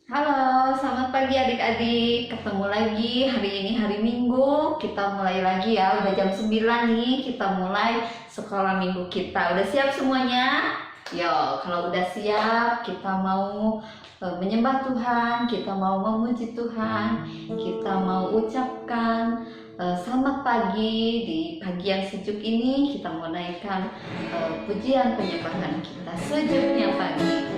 Halo, selamat pagi adik-adik. Ketemu lagi hari ini hari Minggu. Kita mulai lagi ya. Udah jam 9 nih. Kita mulai sekolah minggu kita. Udah siap semuanya? Yo, kalau udah siap, kita mau menyembah Tuhan, kita mau memuji Tuhan, kita mau ucapkan selamat pagi di pagi yang sejuk ini. Kita mau naikkan pujian penyembahan kita sejuknya pagi.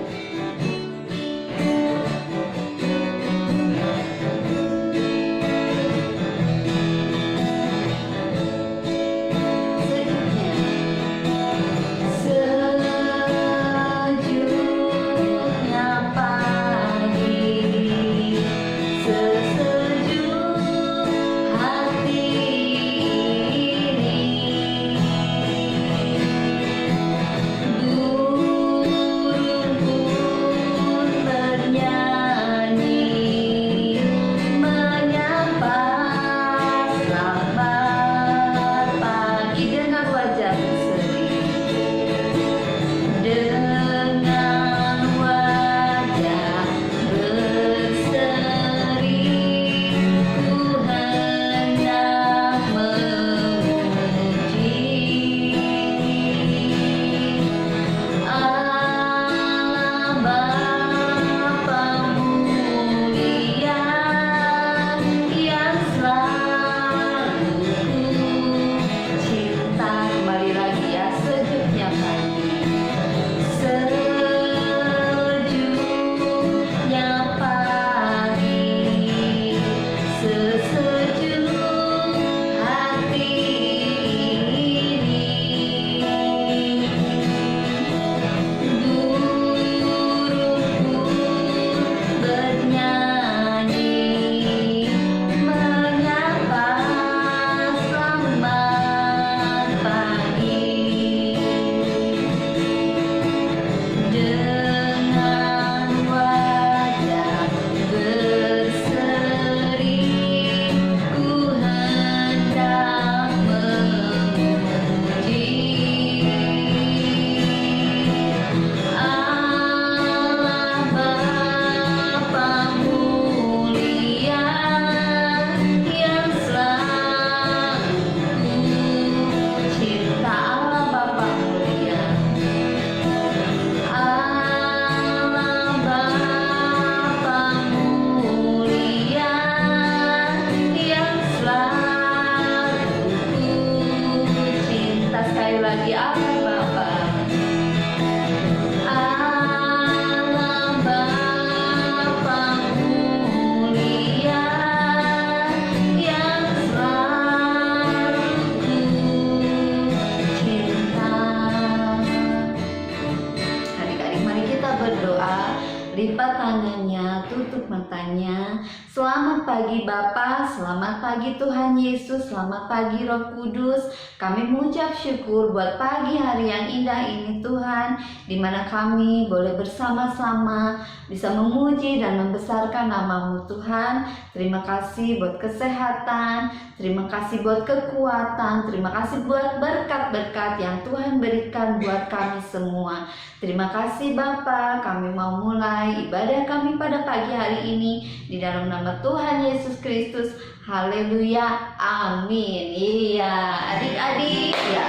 Lipat tangannya, tutup matanya. Selamat pagi Bapa, selamat pagi Tuhan Yesus, selamat pagi Roh Kudus. Kami mengucap syukur buat pagi hari yang indah ini Tuhan, di mana kami boleh bersama-sama bisa memuji dan membesarkan nama-Mu Tuhan. Terima kasih buat kesehatan, terima kasih buat kekuatan, terima kasih buat berkat-berkat yang Tuhan berikan buat kami semua. Terima kasih Bapa, kami mau mulai ibadah kami pada pagi hari ini di dalam nama Tuhan Yesus Kristus. Haleluya, amin. Iya, adik-adik ya.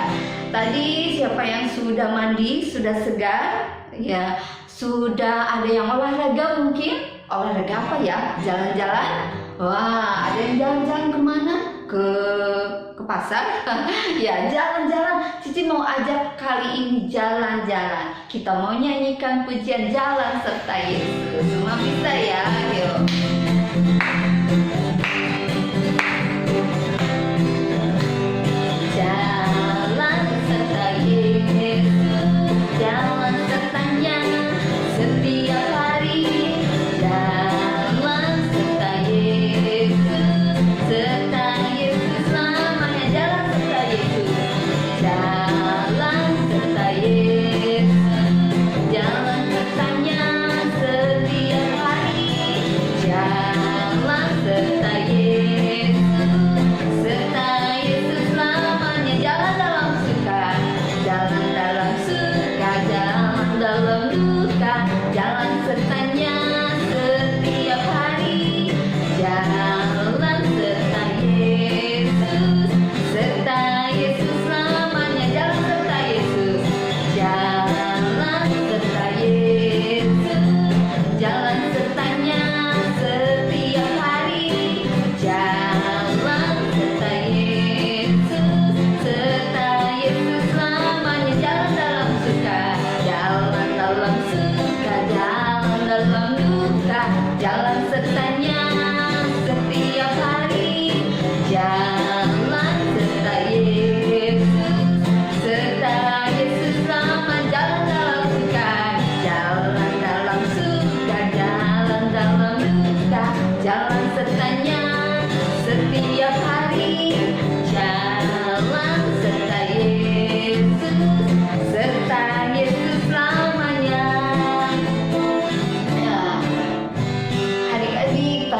Tadi siapa yang sudah mandi, sudah segar? Ya, sudah ada yang olahraga mungkin? Olahraga apa ya? Jalan-jalan? Wah, ada yang jalan-jalan kemana? Ke pasar. Ya, jalan-jalan. Cici mau ajak kali ini jalan-jalan. Kita mau nyanyikan pujian Jalan Serta Yesus. Semua bisa ya? Yuk. Jalan serta Yesus, jalan sertanya setiap hari. Jalan serta Yesus, selamanya. Jalan serta Yesus, jalan serta Yesus, jalan sertanya setiap hari.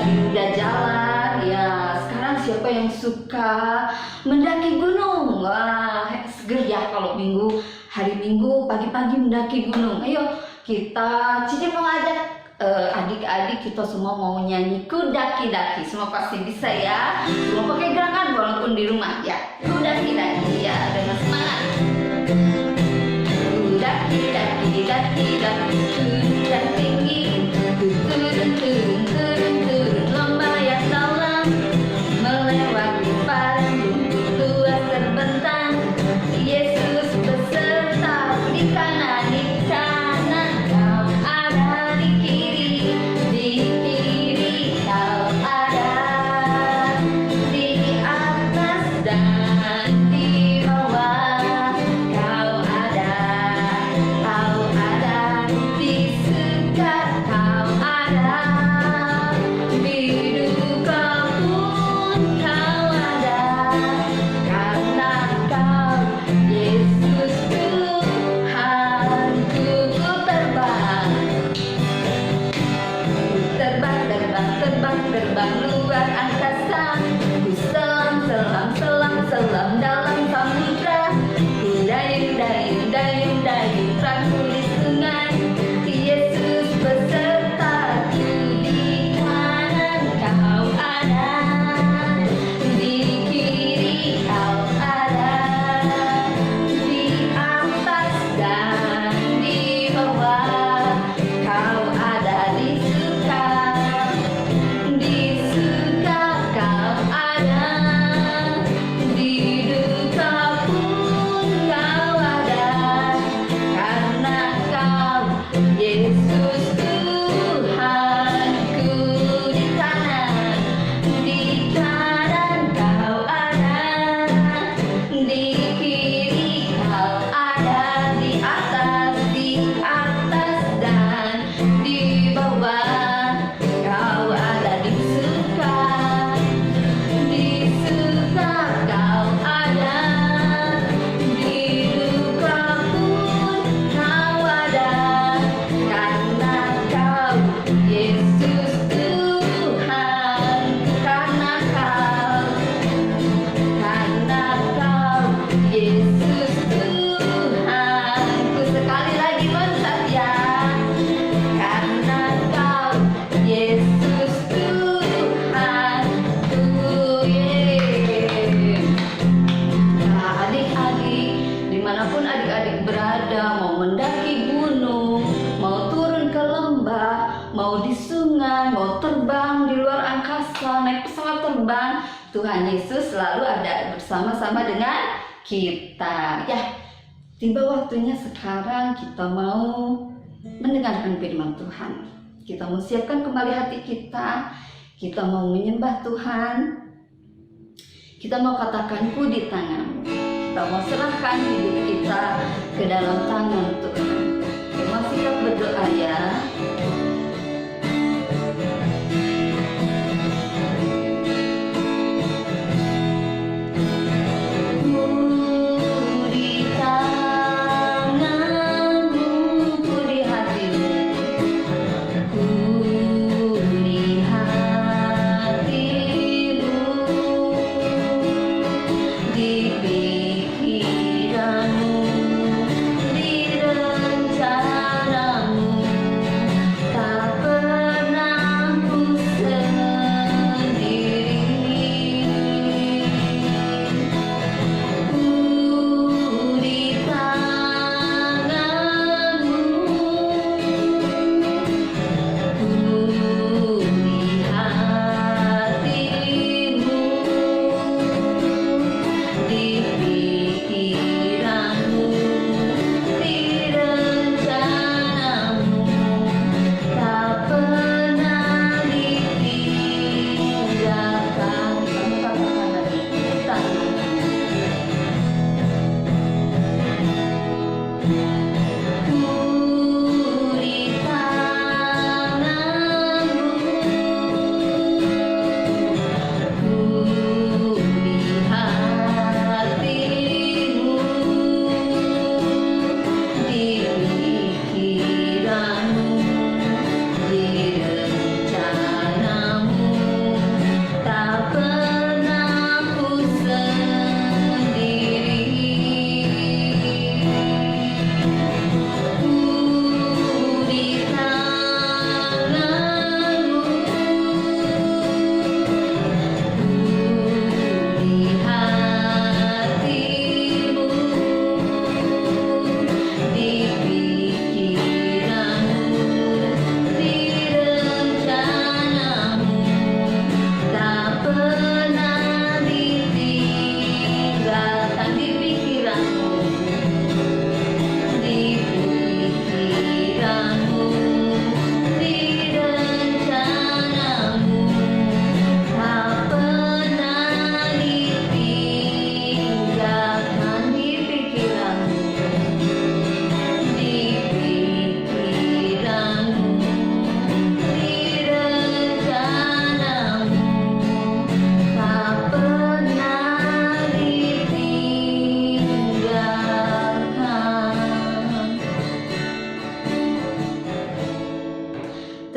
tadi udah jalan ya. Sekarang siapa yang suka mendaki gunung? Wah, seger ya kalau hari Minggu pagi-pagi mendaki gunung. Ayo kita, Cici mau ajak adik-adik kita semua mau nyanyi kudaki-daki. Semua pasti bisa ya. Semua pakai gerakan walaupun di rumah ya. Kudaki-daki ya, dengan semangat. Kudaki-daki, daki-daki, turun tinggi, turun, turun, turun, turun, lomba yang dalam, melewati padang rumput luas terbentang. Yesus beserta di kanan kau ada di kiri kau ada, di atas dan di bawah kau ada, di sekitar kau ada, di duka pun kau ada, karena kau Yesus Tuhanku. Ku terbang, terbang luar angkasa, ku selam dalam samudra, ku dayung perahu di sungai. Yesus besertaku, di kanan kau ada, di kiri kau ada, di atas dan di bawah kau ada, di suka kau ada, di duka pun kau ada, karena kau Yesus Tuhanku. Di kanan kau ada, di kiri kau ada, di atas dan di bawah kau ada, di suka kau ada, di duka pun kau ada, karena kau Yesus Tuhan, karena kau Yesus Tuhanku. Sekali lagi loncat ya, karena kau Yesus Tuhanku. Yeay. Nah, adik-adik, dimanapun adik-adik berada, mau mendaki gunung, mau turun ke lembah, mau di sungai, mau terbang di luar angkasa, naik pesawat terbang, Tuhan Yesus selalu ada bersama-sama dengan kita. Ya, tiba waktunya sekarang kita mau mendengarkan firman Tuhan. Kita mau siapkan kembali hati kita. Kita mau menyembah Tuhan. Kita mau katakan ku di tangan. Kita mau serahkan hidup kita ke dalam tangan Tuhan. Kita siap berdoa ya.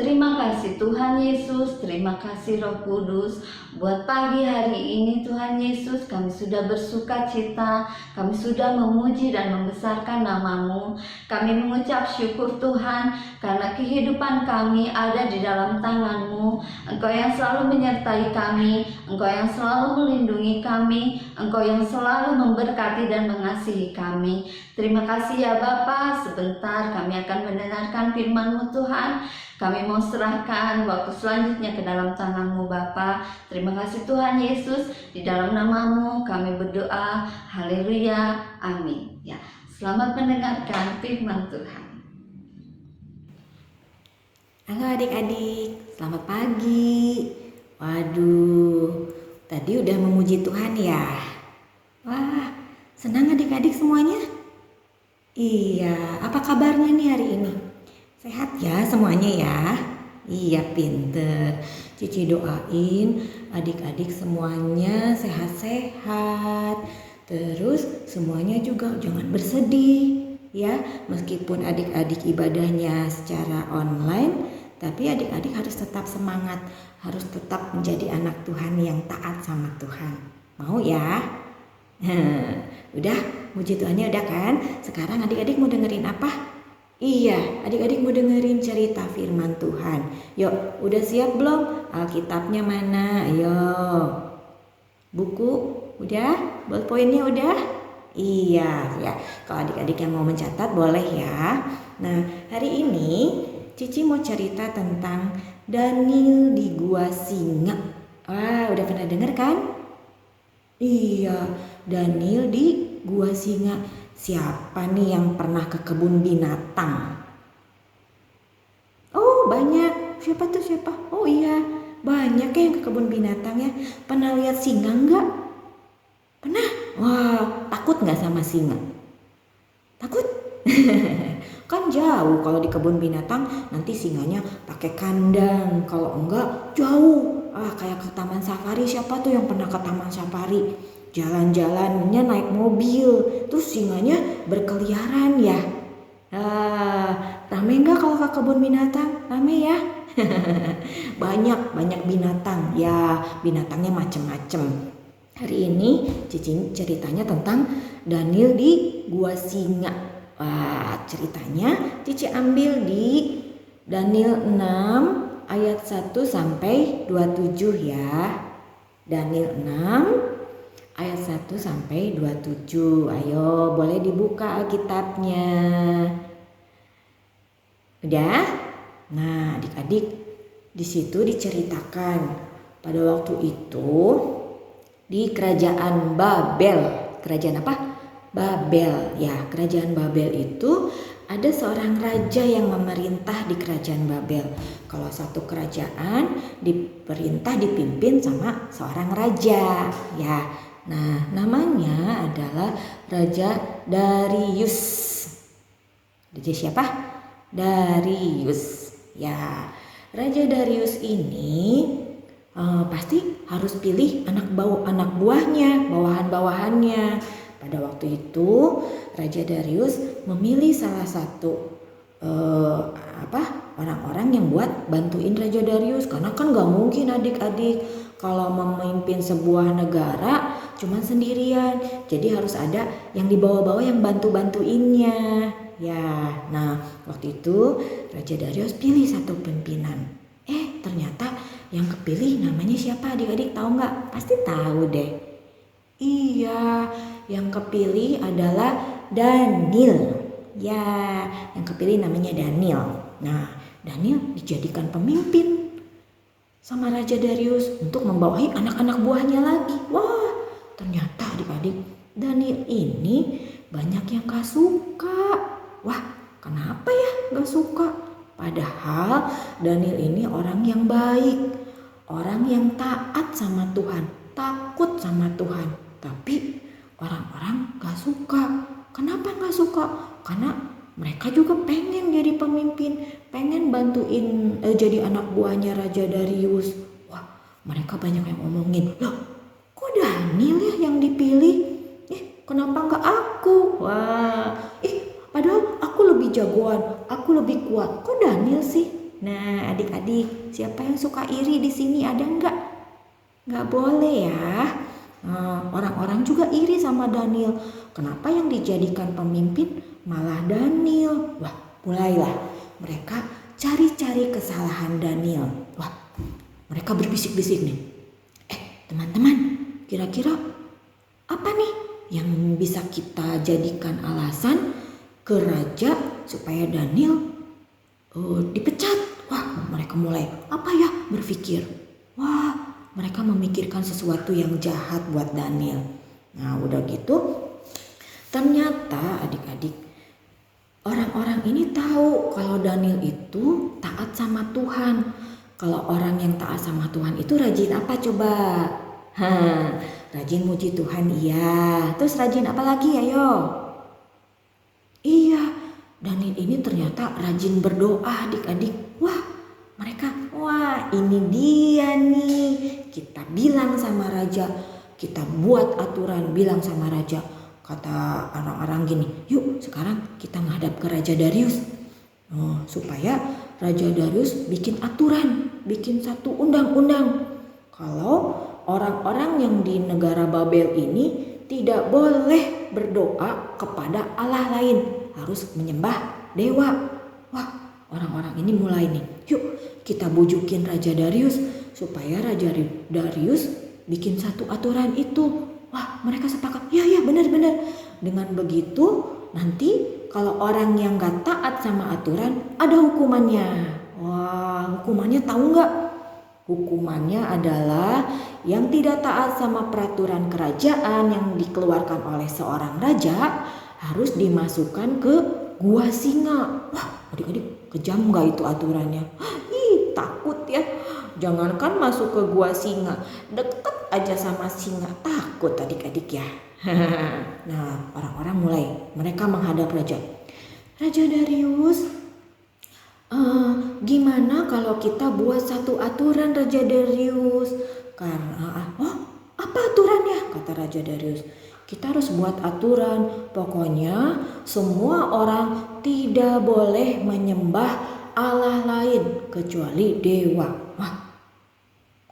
Terima kasih Tuhan Yesus, terima kasih Roh Kudus. Buat pagi hari ini Tuhan Yesus, kami sudah bersuka cita, kami sudah memuji dan membesarkan nama-Mu. Kami mengucap syukur Tuhan, karena kehidupan kami ada di dalam tangan-Mu. Engkau yang selalu menyertai kami, Engkau yang selalu melindungi kami, Engkau yang selalu memberkati dan mengasihi kami. Terima kasih ya Bapa. Sebentar kami akan mendengarkan firman-Mu Tuhan. Kami mau serahkan waktu selanjutnya ke dalam tangan-Mu Bapa. Terima kasih Tuhan Yesus, di dalam nama-Mu kami berdoa. Haleluya, amin. Ya, selamat mendengarkan firman Tuhan. Halo adik-adik, selamat pagi. Waduh, tadi udah memuji Tuhan ya. Wah, senang adik-adik semuanya? Iya, apa kabarnya nih hari ini? Sehat ya semuanya ya? Iya, pinter. Cici doain adik-adik semuanya sehat-sehat. Terus semuanya juga jangan bersedih ya. Meskipun adik-adik ibadahnya secara online, tapi adik-adik harus tetap semangat. Harus tetap menjadi anak Tuhan yang taat sama Tuhan. Mau ya? Udah, puji Tuhannya udah kan? Sekarang adik-adik mau dengerin apa? Iya, adik-adik mau dengerin cerita firman Tuhan. Yuk, udah siap belum? Alkitabnya mana? Ayo. Buku udah? Ballpointnya udah? Iya, ya. Kalau adik-adik yang mau mencatat boleh ya. Nah, hari ini Cici mau cerita tentang Daniel di Gua Singa. Wah, udah pernah denger kan? Iya, Daniel di Gua Singa. Siapa nih yang pernah ke kebun binatang? Oh, banyak. Siapa tuh siapa? Oh iya, banyak ya yang ke kebun binatang ya. Pernah lihat singa enggak? Pernah? Wah, takut nggak sama singa? Takut? Kan jauh kalau di kebun binatang, nanti singanya pakai kandang. Kalau enggak jauh. Kayak ke taman safari. Siapa tuh yang pernah ke taman safari? Jalan-jalannya naik mobil, terus singanya berkeliaran ya. Rame enggak kalau ke kebun binatang? Rame ya. banyak binatang ya, binatangnya macem-macem. Hari ini Cici ceritanya tentang Daniel di Gua Singa. Ceritanya Cici ambil di Daniel 6 ayat 1 sampai 27 ya. Daniel 6 ayat 1 sampai 27. Ayo, boleh dibuka Alkitabnya. Udah? Nah, adik-adik, di situ diceritakan pada waktu itu di kerajaan Babel. Kerajaan apa? Babel. Ya, kerajaan Babel itu ada seorang raja yang memerintah di kerajaan Babel. Kalau satu kerajaan dipimpin sama seorang raja, ya. Nah, namanya adalah Raja Darius. Raja siapa? Darius. Ya, Raja Darius ini pasti harus pilih anak buahnya, bawahan-bawahannya. Pada waktu itu Raja Darius memilih salah satu orang-orang yang buat bantuin Raja Darius, karena kan gak mungkin adik-adik kalau memimpin sebuah negara cuman sendirian. Jadi harus ada yang dibawa-bawa yang bantu-bantuinnya. Ya, nah waktu itu Raja Darius pilih satu pimpinan. Ternyata yang kepilih namanya siapa adik-adik tahu nggak? Pasti tahu deh. Iya, yang kepilih adalah Daniel. Ya, yang kepilih namanya Daniel. Nah, Daniel dijadikan pemimpin sama Raja Darius untuk membawahi anak-anak buahnya lagi. Wah, ternyata adik-adik Daniel ini banyak yang gak suka. Wah, kenapa ya gak suka? Padahal Daniel ini orang yang baik, orang yang taat sama Tuhan, takut sama Tuhan. Tapi orang-orang gak suka. Kenapa gak suka? Karena mereka juga pengen jadi pemimpin, pengen bantuin jadi anak buahnya Raja Darius. Wah, mereka banyak yang ngomongin, loh kok Daniel ya yang dipilih? Kenapa gak aku? Wah, padahal aku lebih jagoan, aku lebih kuat. Kok Daniel sih? Nah, adik-adik, siapa yang suka iri di sini? Ada nggak? Nggak boleh ya. Orang-orang juga iri sama Daniel. Kenapa yang dijadikan pemimpin malah Daniel? Wah, mulailah mereka cari-cari kesalahan Daniel. Wah, mereka berbisik-bisik nih. Teman-teman, kira-kira apa nih yang bisa kita jadikan alasan ke raja supaya Daniel dipecat? Wah, mereka mulai apa ya berpikir. Wah, mereka memikirkan sesuatu yang jahat buat Daniel. Nah, udah gitu ternyata adik-adik, orang-orang ini tahu kalau Daniel itu taat sama Tuhan. Kalau orang yang taat sama Tuhan itu rajin apa coba? Rajin muji Tuhan, iya. Terus rajin apa lagi ayo? Iya, Daniel ini ternyata rajin berdoa adik-adik. Wah ini dia nih. Kita bilang sama raja, kita buat aturan bilang sama raja. Kata orang-orang gini, yuk sekarang kita menghadap ke Raja Darius. Supaya Raja Darius bikin aturan, bikin satu undang-undang. Kalau orang-orang yang di negara Babel ini tidak boleh berdoa kepada Allah lain, harus menyembah dewa. Wah, orang-orang ini mulai nih, yuk kita bujukin Raja Darius supaya Raja Darius bikin satu aturan itu. Wah, mereka sepakat, ya benar-benar. Dengan begitu nanti kalau orang yang gak taat sama aturan ada hukumannya. Wah, hukumannya tahu gak? Hukumannya adalah yang tidak taat sama peraturan kerajaan yang dikeluarkan oleh seorang raja harus dimasukkan ke gua singa. Wah, adik-adik, kejam gak itu aturannya? Takut ya. Jangankan masuk ke gua singa, deket aja sama singa takut adik-adik ya. Nah, orang-orang mulai mereka menghadap raja. Raja Darius, gimana kalau kita buat satu aturan Raja Darius? Karena apa aturannya? Kata Raja Darius. Kita harus buat aturan. Pokoknya semua orang tidak boleh menyembah Allah lain kecuali dewa. Wah,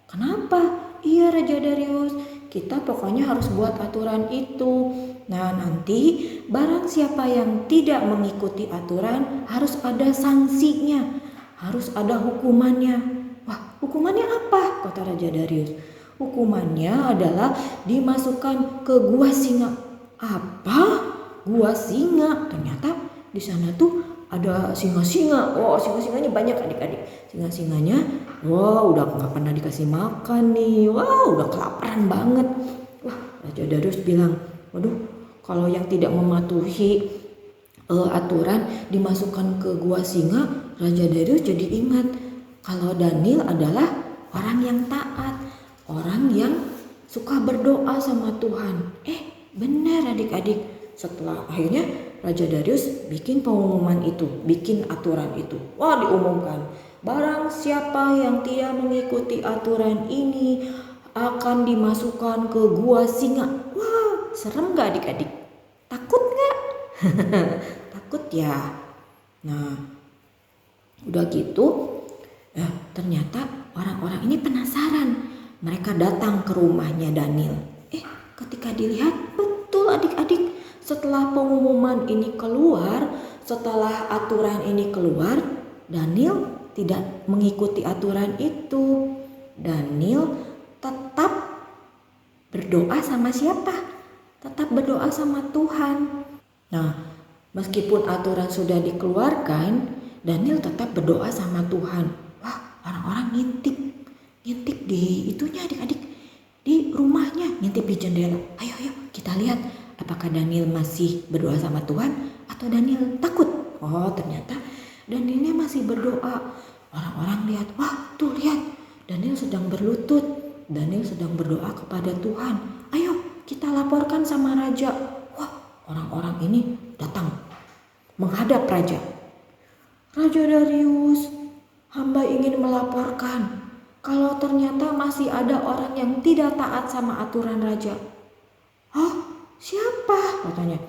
kenapa? Iya Raja Darius, kita pokoknya harus buat aturan itu. Nah, nanti barang siapa yang tidak mengikuti aturan harus ada sanksinya, harus ada hukumannya. Wah, hukumannya apa? Kata Raja Darius. Hukumannya adalah dimasukkan ke gua singa. Apa? Gua singa? Ternyata di sana tuh ada singa-singa. Wow, singa-singanya banyak adik-adik. Singa-singanya, wow, udah gak pernah dikasih makan nih. Wow, udah kelaparan banget. Wah, Raja Darius bilang, waduh, kalau yang tidak mematuhi aturan dimasukkan ke gua singa, Raja Darius jadi ingat kalau Daniel adalah orang yang taat, orang yang suka berdoa sama Tuhan. Benar adik-adik. Setelah akhirnya Raja Darius bikin pengumuman itu, bikin aturan itu. Wah, diumumkan, barang siapa yang tidak mengikuti aturan ini akan dimasukkan ke gua singa. Wah, serem gak adik-adik? Takut gak? Takut ya. Nah, udah gitu ternyata orang-orang ini penasaran. Mereka datang ke rumahnya Daniel. Ketika dilihat, betul adik-adik, setelah pengumuman ini keluar, setelah aturan ini keluar, Daniel tidak mengikuti aturan itu. Daniel tetap berdoa sama siapa? Tetap berdoa sama Tuhan. Nah, meskipun aturan sudah dikeluarkan, Daniel tetap berdoa sama Tuhan. Wah, orang-orang ngintip di itunya adik-adik, di rumahnya, ngintip di jendela. Ayo kita lihat apakah Daniel masih berdoa sama Tuhan atau Daniel takut. Oh, ternyata Danielnya masih berdoa. Orang-orang lihat, wah tuh lihat, Daniel sedang berlutut, Daniel sedang berdoa kepada Tuhan. Ayo kita laporkan sama raja. Wah, orang-orang ini datang menghadap raja. Raja Darius, hamba ingin melaporkan kalau ternyata masih ada orang yang tidak taat sama aturan raja. Siapa? Katanya.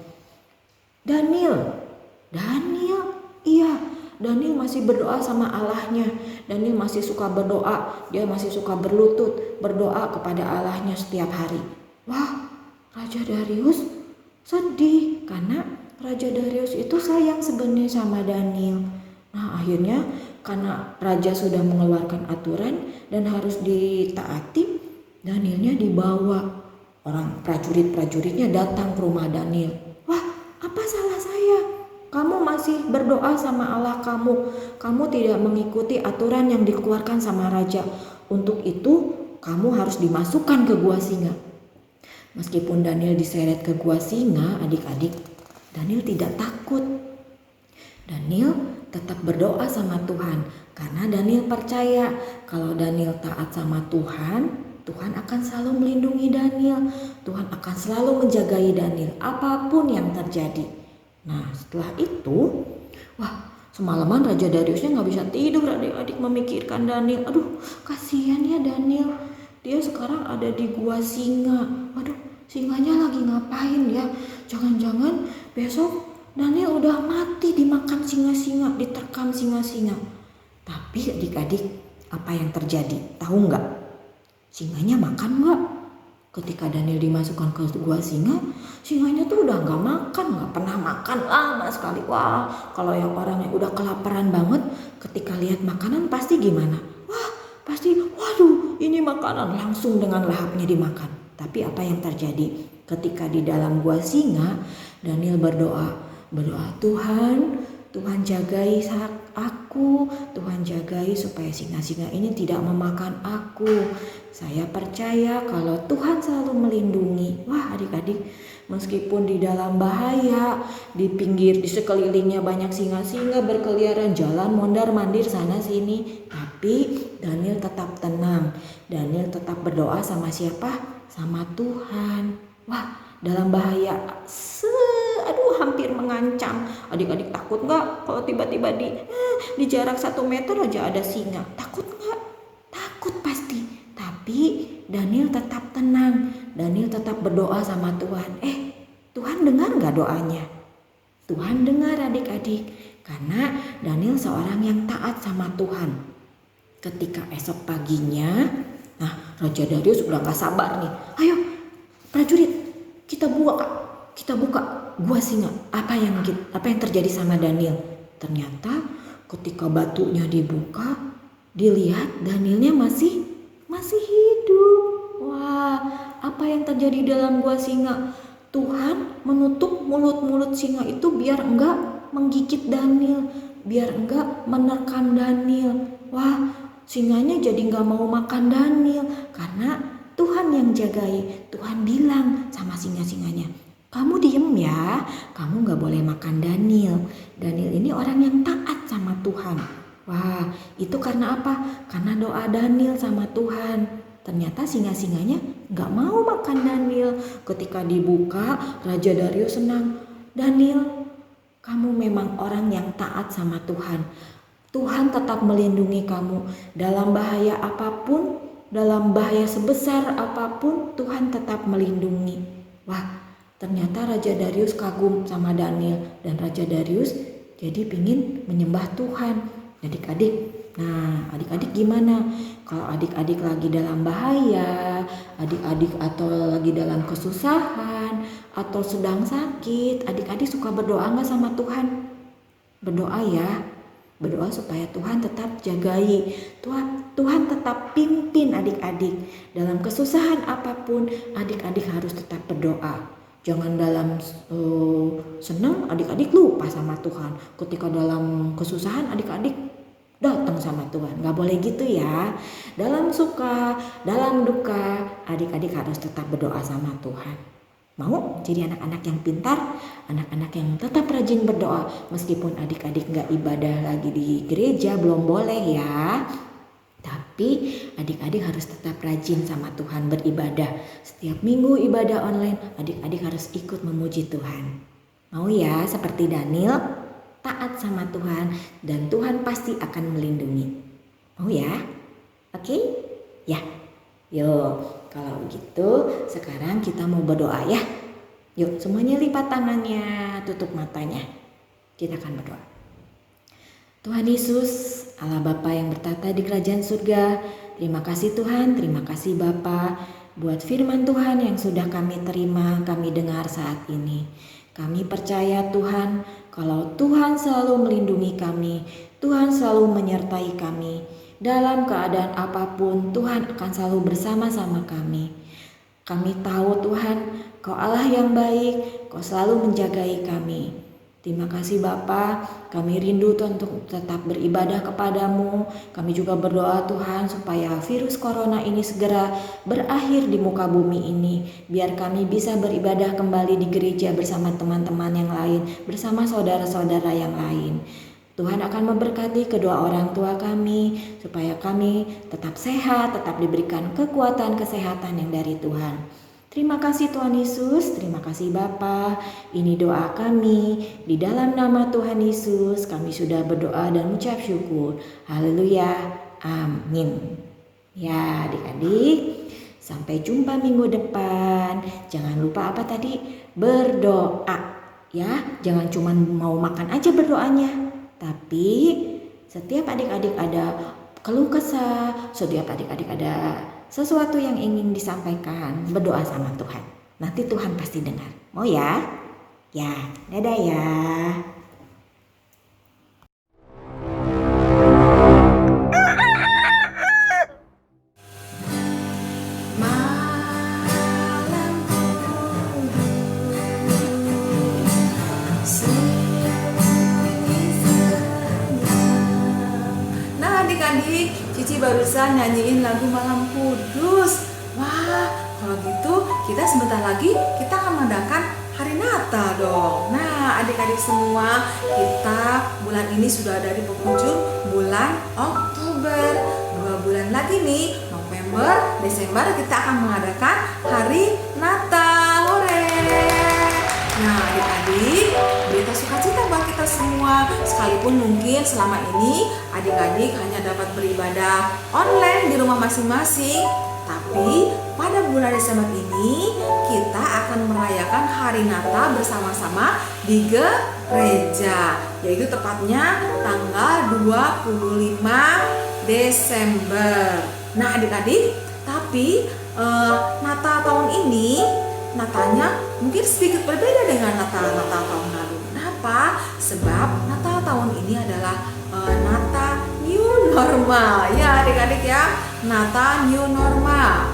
Daniel. Iya, Daniel masih berdoa sama Allahnya. Daniel masih suka berdoa, dia masih suka berlutut, berdoa kepada Allahnya setiap hari. Wah, Raja Darius sedih karena Raja Darius itu sayang sebenarnya sama Daniel. Nah, akhirnya karena raja sudah mengeluarkan aturan dan harus ditaati, Danielnya dibawa. Orang prajurit-prajuritnya datang ke rumah Daniel. Wah, apa salah saya? Kamu masih berdoa sama Allah kamu. Kamu tidak mengikuti aturan yang dikeluarkan sama raja. Untuk itu, kamu harus dimasukkan ke gua singa. Meskipun Daniel diseret ke gua singa, adik-adik, Daniel tidak takut. Daniel tetap berdoa sama Tuhan karena Daniel percaya kalau Daniel taat sama Tuhan, Tuhan akan selalu melindungi Daniel. Tuhan akan selalu menjagai Daniel apapun yang terjadi. Nah, setelah itu, wah, semalaman Raja Dariusnya gak bisa tidur, adik-adik, memikirkan Daniel. Aduh, kasihan ya Daniel. Dia sekarang ada di gua singa. Aduh, singanya lagi ngapain ya? Jangan-jangan besok Daniel udah mati dimakan singa-singa, diterkam singa-singa. Tapi adik-adik, apa yang terjadi? Tahu nggak? Singanya makan nggak? Ketika Daniel dimasukkan ke gua singa, singanya tuh udah nggak makan, nggak pernah makan lama sekali. Wah, kalau yang orang yang udah kelaparan banget, ketika lihat makanan pasti gimana? Wah, pasti, waduh, ini makanan, langsung dengan lahapnya dimakan. Tapi apa yang terjadi? Ketika di dalam gua singa, Daniel berdoa, Tuhan jagai aku, Tuhan jagai supaya singa-singa ini tidak memakan aku. Saya percaya kalau Tuhan selalu melindungi. Wah, adik-adik, meskipun di dalam bahaya, di pinggir, di sekelilingnya banyak singa-singa berkeliaran, jalan mondar-mandir sana sini, tapi Daniel tetap tenang. Daniel tetap berdoa sama siapa? Sama Tuhan. Wah, dalam bahaya, hampir mengancam. Adik-adik takut nggak kalau tiba-tiba di jarak 1 meter aja ada singa? Takut nggak? Takut pasti. Tapi Daniel tetap tenang. Daniel tetap berdoa sama Tuhan. Tuhan dengar nggak doanya? Tuhan dengar adik-adik. Karena Daniel seorang yang taat sama Tuhan. Ketika esok paginya, Raja Darius udah nggak sabar nih. Ayo prajurit, kita buka gua singa. Apa yang terjadi sama Daniel? Ternyata ketika batunya dibuka, dilihat Danielnya masih hidup. Wah, apa yang terjadi dalam gua singa? Tuhan menutup mulut singa itu biar enggak menggigit Daniel, biar enggak menerkam Daniel. Wah, singanya jadi enggak mau makan Daniel karena Tuhan yang jagai. Tuhan bilang sama singa-singanya, kamu diem ya, kamu gak boleh makan Daniel. Daniel ini orang yang taat sama Tuhan. Wah, itu karena apa? Karena doa Daniel sama Tuhan. Ternyata singa-singanya gak mau makan Daniel. Ketika dibuka, Raja Darius senang. Daniel, kamu memang orang yang taat sama Tuhan. Tuhan tetap melindungi kamu dalam bahaya apapun, dalam bahaya sebesar apapun, Tuhan tetap melindungi. Wah, ternyata Raja Darius kagum sama Daniel dan Raja Darius jadi pingin menyembah Tuhan. Adik-adik gimana? Kalau adik-adik lagi dalam bahaya, adik-adik atau lagi dalam kesusahan atau sedang sakit, adik-adik suka berdoa gak sama Tuhan? Berdoa ya, berdoa supaya Tuhan tetap jagai, Tuhan tetap pimpin adik-adik. Dalam kesusahan apapun, adik-adik harus tetap berdoa. Jangan dalam senang adik-adik lupa sama Tuhan. Ketika dalam kesusahan adik-adik datang sama Tuhan. Gak boleh gitu ya. Dalam suka, dalam duka, adik-adik harus tetap berdoa sama Tuhan. Mau jadi anak-anak yang pintar, anak-anak yang tetap rajin berdoa. Meskipun adik-adik gak ibadah lagi di gereja, belum boleh ya. Tapi adik-adik harus tetap rajin sama Tuhan beribadah. Setiap minggu ibadah online, adik-adik harus ikut memuji Tuhan. Mau ya seperti Daniel, taat sama Tuhan dan Tuhan pasti akan melindungi. Mau ya? Oke? Ya. Yuk, kalau begitu sekarang kita mau berdoa ya. Yuk, semuanya lipat tangannya, tutup matanya. Kita akan berdoa. Tuhan Yesus, Allah Bapa yang bertata di kerajaan surga, terima kasih Tuhan, terima kasih Bapa buat firman Tuhan yang sudah kami terima, kami dengar saat ini. Kami percaya Tuhan, kalau Tuhan selalu melindungi kami, Tuhan selalu menyertai kami. Dalam keadaan apapun, Tuhan akan selalu bersama-sama kami. Kami tahu Tuhan, Kau Allah yang baik, Kau selalu menjagai kami. Terima kasih Bapa, kami rindu Tuhan untuk tetap beribadah kepadamu. Kami juga berdoa Tuhan supaya virus corona ini segera berakhir di muka bumi ini. Biar kami bisa beribadah kembali di gereja bersama teman-teman yang lain, bersama saudara-saudara yang lain. Tuhan akan memberkati kedua orang tua kami supaya kami tetap sehat, tetap diberikan kekuatan kesehatan yang dari Tuhan. Terima kasih Tuhan Yesus, terima kasih Bapa. Ini doa kami, di dalam nama Tuhan Yesus kami sudah berdoa dan mengucap syukur. Haleluya, amin. Ya adik-adik, sampai jumpa minggu depan. Jangan lupa apa tadi? Berdoa. Ya, jangan cuma mau makan aja berdoanya. Tapi setiap adik-adik ada keluh kesah, setiap adik-adik ada sesuatu yang ingin disampaikan, berdoa sama Tuhan. Nanti Tuhan pasti dengar. Mau ya? Ya, dadah ya. Nah adik-adik, Cici barusan nyanyiin lagu Malam Kudus. Wah, kalau gitu kita sebentar lagi kita akan mengadakan hari Natal dong. Nah adik-adik semua, kita bulan ini sudah ada di penghujung bulan Oktober. 2 bulan lagi nih, November, Desember kita akan mengadakan hari Natal. Hore! Nah adik-adik, berita sukacita buat kita semua. Sekalipun mungkin selama ini adik-adik hanya dapat beribadah online di rumah masing-masing, tapi pada bulan Desember ini kita akan merayakan hari Natal bersama-sama di gereja, yaitu tepatnya tanggal 25 Desember. Nah adik-adik, tapi Natal tahun ini Natalnya mungkin sedikit berbeda dengan Natal tahun lalu. Kenapa? Sebab Natal tahun ini adalah Natal new normal. Ya adik-adik ya, Natal new normal.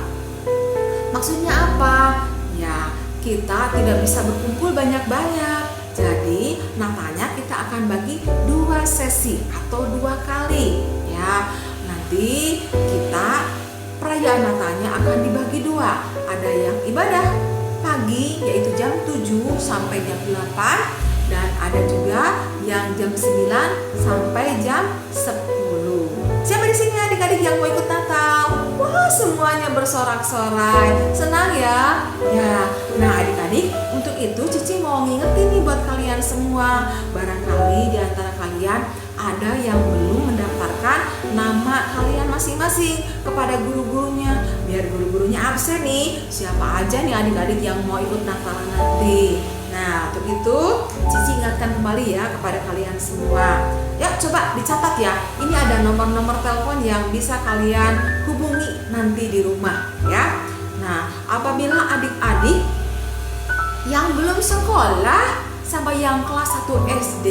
Maksudnya apa? Ya, kita tidak bisa berkumpul banyak-banyak. Jadi Natalnya kita akan bagi 2 sesi atau 2 kali. Ya, nanti kita perayaan Natalnya akan dibagi 2. Ada yang ibadah pagi yaitu jam 7 sampai jam 8, dan ada juga yang jam 9 sampai jam 10. Siapa di sini adik-adik yang mau ikut Natal? Wah, semuanya bersorak-sorai. Senang ya? Ya. Nah, adik-adik, untuk itu Cici mau ngingetin nih buat kalian semua. Barangkali di antara kalian ada yang belum mendaftarkan nama kalian masing-masing kepada guru-gurunya, biar guru-gurunya absen nih. Siapa aja nih adik-adik yang mau ikut Natal nanti? Nah, untuk itu Cici ingatkan kembali ya kepada kalian semua. Yuk coba dicatat ya. Ini ada nomor-nomor telepon yang bisa kalian hubungi nanti di rumah ya. Nah, apabila adik-adik yang belum sekolah sampai yang kelas 1 SD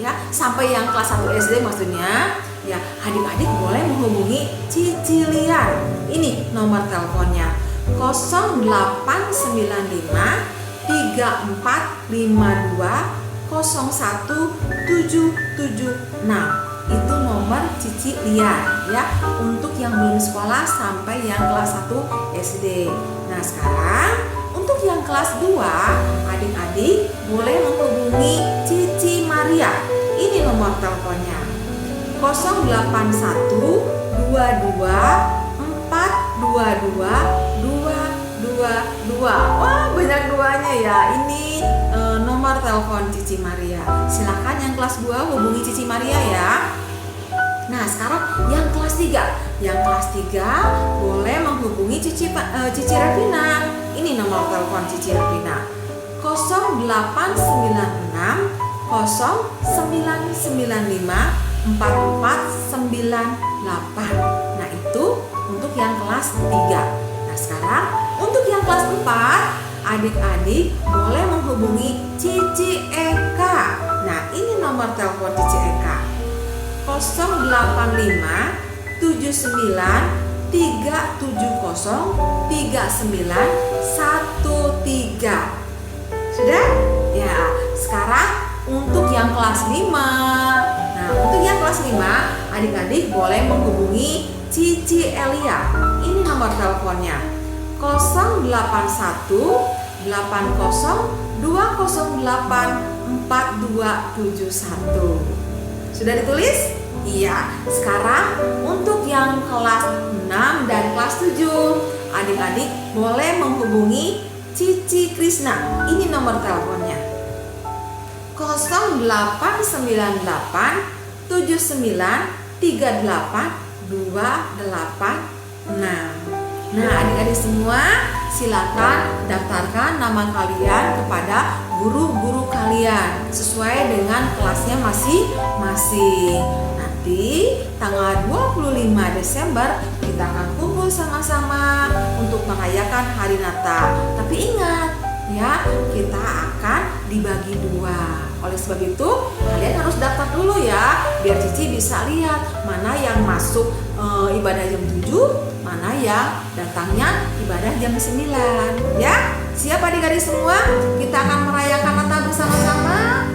ya, sampai yang kelas 1 SD maksudnya ya, adik-adik boleh menghubungi Cici Lian. Ini nomor teleponnya 0895 3452 01776. Itu nomor Cici Lian ya, untuk yang belum sekolah sampai yang kelas 1 SD. Nah sekarang untuk yang kelas 2, adik-adik boleh menghubungi Cici Maria. Ini nomor teleponnya 081 22 422 222. Wah, banyak duanya ya. Ini nomor telepon Cici Maria. Silakan yang kelas 2 hubungi Cici Maria ya. Nah, sekarang yang kelas 3. Yang kelas 3 boleh menghubungi Cici Revina. Ini nomor telepon Cici Revina 0896 0995 4498. Nah, itu untuk yang kelas 3. Nah, sekarang untuk yang kelas 4, adik-adik boleh menghubungi Cici Eka. Nah, ini nomor telepon Cici Eka. 085 79 370 3913. Sudah? Ya, sekarang untuk yang kelas 5. Nah, untuk yang kelas 5, adik-adik boleh menghubungi Cici Elia. Ini nomor teleponnya. 081 80 208 4271. Sudah ditulis? Iya. Sekarang untuk yang kelas 6 dan kelas 7, adik-adik boleh menghubungi Cici Krisna. Ini nomor teleponnya. 0898 79 38 286. Nah, adik-adik semua silakan daftarkan nama kalian kepada guru-guru kalian sesuai dengan kelasnya masing-masing. Nanti tanggal 25 Desember kita akan kumpul sama-sama untuk merayakan hari Natal. Tapi ingat ya, kita akan dibagi 2. Oleh sebab itu, kalian harus daftar dulu ya, biar Cici bisa lihat mana yang masuk ibadah jam 7, mana yang datangnya ibadah jam 9. Ya, siap adik-adik semua? Kita akan merayakan Natal bersama-sama.